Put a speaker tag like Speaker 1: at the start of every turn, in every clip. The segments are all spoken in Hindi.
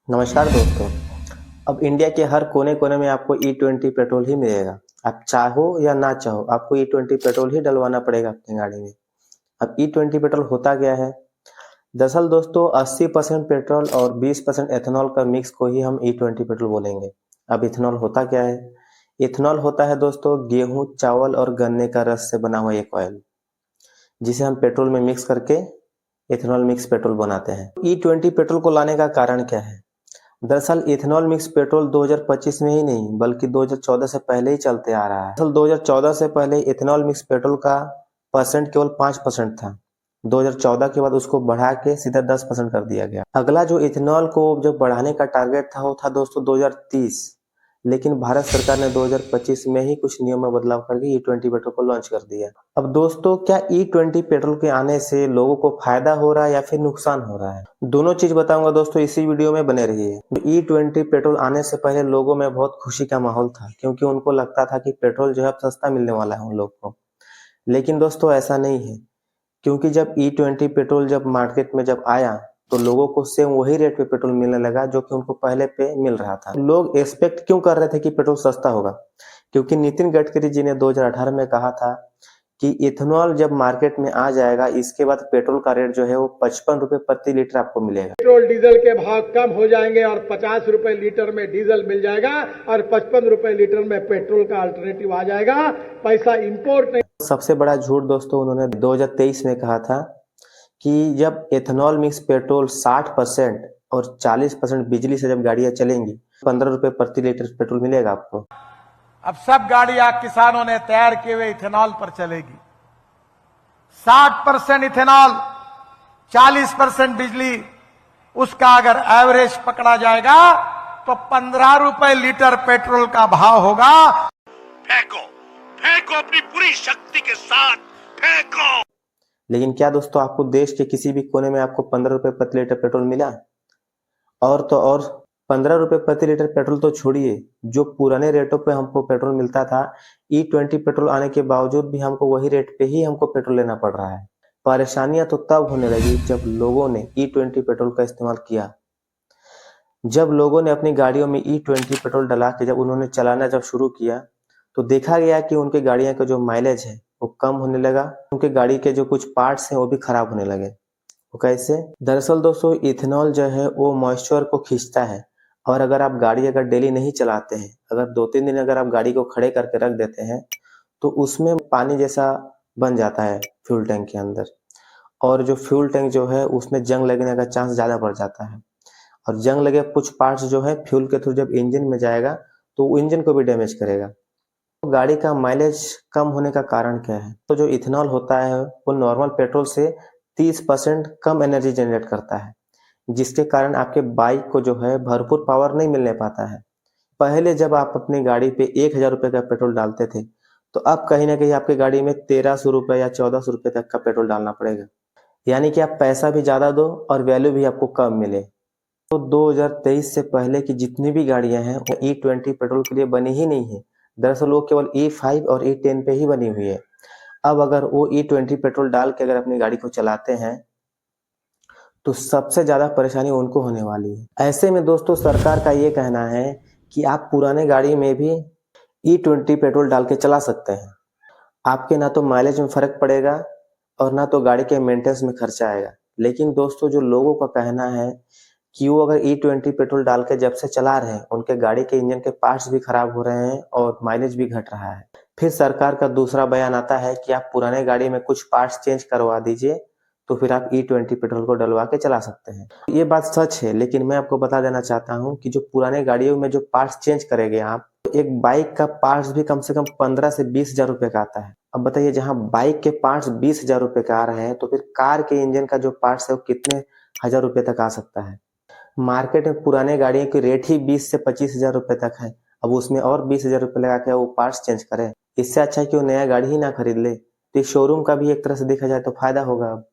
Speaker 1: नमस्कार दोस्तों। अब इंडिया के हर कोने-कोने में आपको E20 पेट्रोल ही मिलेगा। आप चाहो या ना चाहो, आपको E20 पेट्रोल ही डलवाना पड़ेगा अपनी गाड़ी में। अब E20 पेट्रोल होता क्या है? दरअसल दोस्तों 80% पेट्रोल और 20% एथेनॉल का मिक्स को ही हम E20 पेट्रोल बोलेंगे। अब इथेनॉल होता क्या है? इथेनॉल होता है दोस्तों गेहूँ, चावल और गन्ने का रस से बना हुआ एक ऑयल, जिसे हम पेट्रोल में मिक्स करके इथेनॉल मिक्स पेट्रोल बनाते हैं। E20 पेट्रोल को लाने का कारण क्या है? दरअसल इथेनॉल मिक्स पेट्रोल 2025 में ही नहीं बल्कि 2014 से पहले ही चलते आ रहा है। दरअसल 2014 से पहले इथेनॉल मिक्स पेट्रोल का परसेंट केवल 5% था। 2014 के बाद उसको बढ़ा के सीधा 10% कर दिया गया। अगला जो इथेनॉल को जो बढ़ाने का टारगेट था वो था दोस्तों 2030, लेकिन भारत सरकार ने 2025 में ही कुछ नियम में बदलाव करके E20 पेट्रोल को लॉन्च कर दिया। अब दोस्तों क्या E20 पेट्रोल के आने से लोगों को फायदा हो रहा है या फिर नुकसान हो रहा है? दोनों चीज बताऊंगा दोस्तों, इसी वीडियो में बने रहिए। E20 पेट्रोल आने से पहले लोगों में बहुत खुशी का माहौल था, क्योंकि उनको लगता था कि पेट्रोल जो है अब सस्ता मिलने वाला है उन लोग को। लेकिन दोस्तों ऐसा नहीं है, क्योंकि जब E20 पेट्रोल जब मार्केट में जब आया तो लोगों को सेम वही रेट पे पेट्रोल मिलने लगा जो कि उनको पहले पे मिल रहा था। लोग एक्सपेक्ट क्यों कर रहे थे कि पेट्रोल सस्ता होगा? क्योंकि नितिन गडकरी जी ने 2018 में कहा था कि इथेनॉल जब मार्केट में आ जाएगा इसके बाद पेट्रोल का रेट जो है वो 55 रुपए प्रति लीटर आपको मिलेगा।
Speaker 2: पेट्रोल डीजल के भाव कम हो जाएंगे और 50 रुपए लीटर में डीजल मिल जाएगा और 55 रुपए लीटर में पेट्रोल का अल्टरनेटिव आ जाएगा। पैसा इंपोर्ट नहीं।
Speaker 1: सबसे बड़ा झूठ दोस्तों उन्होंने 2023 में कहा था कि जब एथेनॉल मिक्स पेट्रोल 60% और 40% बिजली से जब गाड़ियां चलेंगी 15 रुपए प्रति लीटर पेट्रोल मिलेगा आपको।
Speaker 2: अब सब गाड़ियां किसानों ने तैयार किए हुए इथेनॉल पर चलेगी। 60% इथेनॉल, 40% बिजली, उसका अगर एवरेज पकड़ा जाएगा तो 15 रुपए लीटर पेट्रोल का भाव होगा।
Speaker 3: फेंको फेंको अपनी पूरी शक्ति के साथ फेंको।
Speaker 1: लेकिन क्या दोस्तों आपको देश के किसी भी कोने में आपको 15 रुपए प्रति लीटर पेट्रोल मिला? और तो और 15 रुपए प्रति लीटर पेट्रोल तो छोड़िए, जो पुराने रेटों पे हमको पेट्रोल मिलता था E20 पेट्रोल आने के बावजूद भी हमको वही रेट पे ही हमको पेट्रोल लेना पड़ रहा है। परेशानियां तो तब होने लगी जब लोगों ने E20 पेट्रोल का इस्तेमाल किया। जब लोगों ने अपनी गाड़ियों में E20 पेट्रोल डला के जब उन्होंने चलाना जब शुरू किया तो देखा गया कि उनके गाड़ियां का जो माइलेज है वो कम होने लगा। उनके गाड़ी के जो कुछ पार्ट्स हैं वो भी खराब होने लगे। वो कैसे? दरअसल दोस्तों इथेनॉल जो है वो मॉइस्चर को खींचता है, और अगर आप गाड़ी अगर डेली नहीं चलाते हैं, अगर 2-3 दिन अगर आप गाड़ी को खड़े करके रख देते हैं तो उसमें पानी जैसा बन जाता है फ्यूल टैंक के अंदर, और जो फ्यूल टैंक जो है उसमें जंग लगने का चांस ज्यादा बढ़ जाता है। और जंग लगे कुछ पार्ट्स जो है फ्यूल के थ्रू जब इंजन में जाएगा तो वो इंजन को भी डैमेज करेगा। तो गाड़ी का माइलेज कम होने का कारण क्या है? तो जो इथेनॉल होता है वो नॉर्मल पेट्रोल से 30% कम एनर्जी जनरेट करता है, जिसके कारण आपके बाइक को जो है भरपूर पावर नहीं मिलने पाता है। पहले जब आप अपनी गाड़ी पे 1000 रुपए का पेट्रोल डालते थे तो अब कहीं ना कहीं आपकी गाड़ी में 1300 रुपए या 1400 रुपए तक का पेट्रोल डालना पड़ेगा। यानी कि आप पैसा भी ज्यादा दो और वैल्यू भी आपको कम मिले। तो 2023 से पहले की जितनी भी गाड़ियां हैं वो E20 पेट्रोल के लिए बनी ही नहीं है। दरअसल वो केवल E5 और E10 पे ही बनी हुई है। अब अगर वो E20 पेट्रोल डाल के अगर अपनी गाड़ी को चलाते हैं तो सबसे ज्यादा परेशानी उनको होने वाली है। ऐसे में दोस्तों सरकार का ये कहना है कि आप पुराने गाड़ी में भी E20 पेट्रोल डाल के चला सकते हैं। आपके ना तो माइलेज में फर्क पड़ेगा और ना तो गाड़ी के मेंटेनेंस में खर्चा आएगा। लेकिन दोस्तों जो लोगों का कहना है कि वो अगर E20 पेट्रोल डाल के जब से चला रहे हैं उनके गाड़ी के इंजन के पार्ट्स भी खराब हो रहे हैं और माइलेज भी घट रहा है। फिर सरकार का दूसरा बयान आता है कि आप पुराने गाड़ी में कुछ पार्ट्स चेंज करवा दीजिए तो फिर आप E20 पेट्रोल को डलवा के चला सकते हैं। ये बात सच है, लेकिन मैं आपको बता देना चाहता हूँ कि जो पुराने गाड़ियों में जो पार्ट्स चेंज करेंगे आप, तो एक बाइक का पार्ट्स भी कम से कम 15 से 20 हजार रुपए का आता है। अब बताइए, जहाँ बाइक के पार्ट्स 20 हजार रुपए का आ रहे हैं तो फिर कार के इंजन का जो पार्ट्स है वो कितने हजार रुपए तक आ सकता है। मार्केट में पुराने गाड़ियों की रेट ही 20 से 25 हजार रुपए तक है। अब उसमें और 20 हजार रुपए लगा के वो पार्ट्स चेंज करे, इससे अच्छा है कि वो नया गाड़ी ही ना खरीद ले। तो शोरूम का भी एक तरह से देखा जाए तो फायदा होगा अब,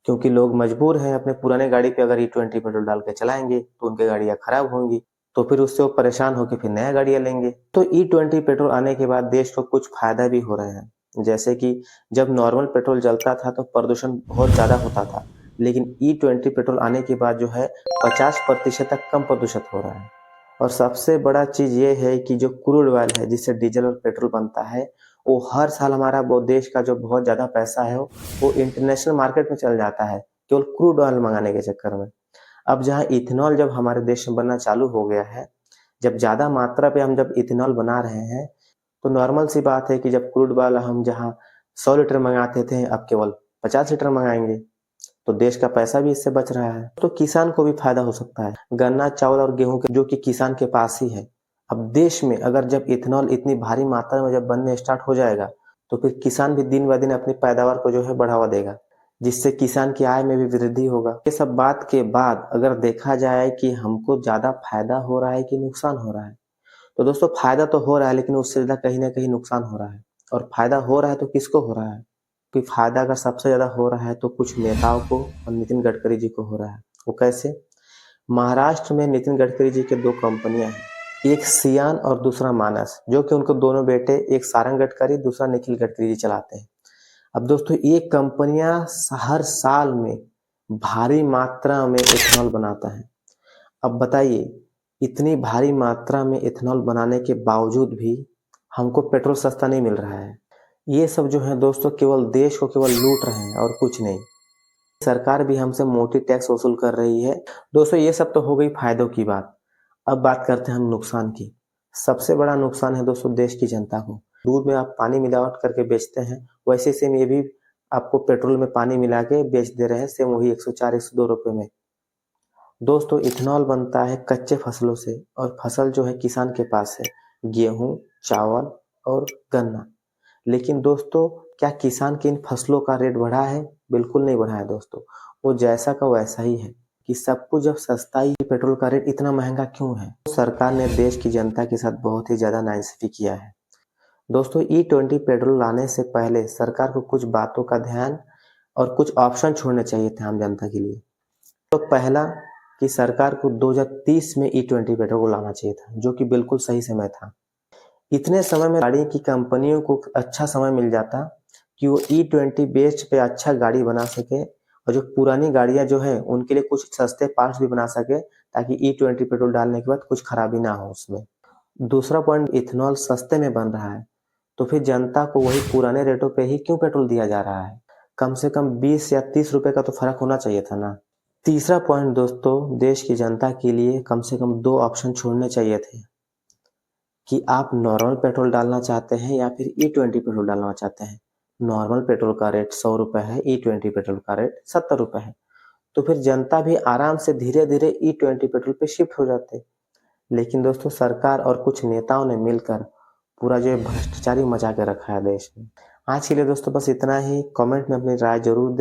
Speaker 1: क्योंकि लोग मजबूर हैं अपने पुराने गाड़ी पे अगर E20 पेट्रोल डाल के चलाएंगे तो उनकी गाड़ियां खराब होंगी, तो फिर उससे वो परेशान होकर फिर नया गाड़ियां लेंगे। तो E20 पेट्रोल आने के बाद देश को कुछ फायदा भी हो रहे हैं, जैसे कि जब नॉर्मल पेट्रोल जलता था तो प्रदूषण बहुत ज्यादा होता था, लेकिन E20 पेट्रोल आने के बाद जो है 50% तक कम प्रदूषित हो रहा है। और सबसे बड़ा चीज ये है कि जो क्रूड ऑयल है जिससे डीजल और पेट्रोल बनता है, वो हर साल हमारा वो देश का जो बहुत ज्यादा पैसा है वो इंटरनेशनल मार्केट में चल जाता है केवल क्रूड ऑयल मंगाने के चक्कर में। अब जहाँ इथेनॉल जब हमारे देश में बनना चालू हो गया है, जब ज्यादा मात्रा पे हम जब इथेनॉल बना रहे हैं, तो नॉर्मल सी बात है कि जब क्रूड ऑयल हम जहाँ 100 लीटर मंगाते थे अब केवल 50 लीटर मंगाएंगे, तो देश का पैसा भी इससे बच रहा है। तो किसान को भी फायदा हो सकता है। गन्ना, चावल और गेहूं के जो कि किसान के पास ही है, अब देश में अगर जब इथेनॉल इतनी भारी मात्रा में जब बनने स्टार्ट हो जाएगा, तो फिर किसान भी दिन ब दिन अपनी पैदावार को जो है बढ़ावा देगा, जिससे किसान की आय में भी वृद्धि होगा। ये सब बात के बाद अगर देखा जाए कि हमको ज्यादा फायदा हो रहा है कि नुकसान हो रहा है, तो दोस्तों फायदा तो हो रहा है, लेकिन उससे ज्यादा कहीं ना कहीं नुकसान हो रहा है। और फायदा हो रहा है तो किसको हो रहा है? कि फायदा अगर सबसे ज्यादा हो रहा है तो कुछ नेताओं को और नितिन गडकरी जी को हो रहा है। वो कैसे? महाराष्ट्र में नितिन गडकरी जी के 2 कंपनियां हैं, एक सियान और दूसरा मानस, जो कि उनको दोनों बेटे, एक सारंग गडकरी, दूसरा निखिल गडकरी जी चलाते हैं। अब दोस्तों ये कंपनियां हर साल में भारी मात्रा में इथेनॉल बनाता है। अब बताइए, इतनी भारी मात्रा में इथेनॉल बनाने के बावजूद भी हमको पेट्रोल सस्ता नहीं मिल रहा है। ये सब जो है दोस्तों केवल देश को केवल लूट रहे हैं और कुछ नहीं। सरकार भी हमसे मोटी टैक्स वसूल कर रही है। दोस्तों ये सब तो हो गई फायदों की बात। अब बात करते हैं हम नुकसान की। सबसे बड़ा नुकसान है दोस्तों देश की जनता को। दूध में आप पानी मिलावट करके बेचते हैं, वैसे सेम ये भी आपको पेट्रोल में पानी मिला के बेच दे रहे हैं, सेम वही 104 102 रुपए में। दोस्तों इथेनॉल बनता है कच्चे फसलों से, और फसल जो है किसान के पास है, गेहूं, चावल और गन्ना। लेकिन दोस्तों क्या किसान के इन फसलों का रेट बढ़ा है? बिल्कुल नहीं बढ़ा है दोस्तों। वो जैसा का वैसा ही है कि सब कुछ जब सस्ता ही, पेट्रोल का रेट इतना महंगा क्यों है? सरकार ने देश की जनता के साथ बहुत ही ज्यादा नाइंसाफी किया है। दोस्तों E20 पेट्रोल लाने से पहले सरकार को कुछ बातों का ध्यान और कुछ ऑप्शन छोड़ने चाहिए थे आम जनता के लिए। तो पहला कि सरकार को 2030 में E20 पेट्रोल को लाना चाहिए था, जो कि बिल्कुल सही समय था। इतने समय में गाड़ी की कंपनियों को अच्छा समय मिल जाता कि वो E20 बेस पे अच्छा गाड़ी बना सके, और जो पुरानी गाड़ियां जो है उनके लिए कुछ सस्ते पार्ट्स भी बना सके, ताकि E20 पेट्रोल डालने के बाद कुछ खराबी ना हो उसमें। दूसरा पॉइंट, इथेनॉल सस्ते में बन रहा है, तो फिर जनता को वही पुराने रेटों पे ही क्यों पेट्रोल दिया जा रहा है? कम से कम 20 या 30 रुपए का तो फर्क होना चाहिए था ना। तीसरा पॉइंट दोस्तों, देश की जनता के लिए कम से कम 2 ऑप्शन छोड़ने चाहिए थे कि आप नॉर्मल पेट्रोल डालना चाहते हैं या फिर E20 पेट्रोल डालना चाहते हैं। नॉर्मल पेट्रोल का रेट 100 रुपए है, E20 पेट्रोल का रेट 70 रुपए है, तो फिर जनता भी आराम से धीरे धीरे E20 पेट्रोल पे शिफ्ट हो जाते। लेकिन दोस्तों सरकार और कुछ नेताओं ने मिलकर पूरा जो है भ्रष्टाचारी मचा के रखा है देश में। आज के लिए दोस्तों बस इतना ही। कमेंट में अपनी राय जरूर दें।